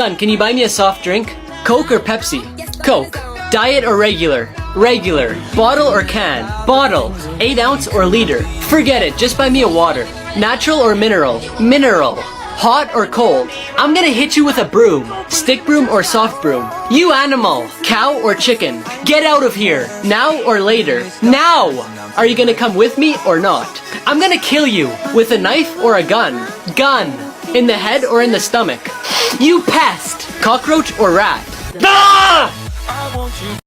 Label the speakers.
Speaker 1: Son, can you buy me a soft drink? Coke or Pepsi? Coke. Diet or regular? Regular. Bottle or can? Bottle. 8 ounce or liter? Forget it, just buy me a water. Natural or mineral? Mineral. Hot or cold? I'm gonna hit you with a broom. Stick broom or soft broom? You animal. Cow or chicken? Get out of here. Now or later? Now! Are you gonna come with me or not? I'm gonna kill you. With a knife or a gun? Gun. In the head or in the stomach? You pest! Cockroach or rat? Ah!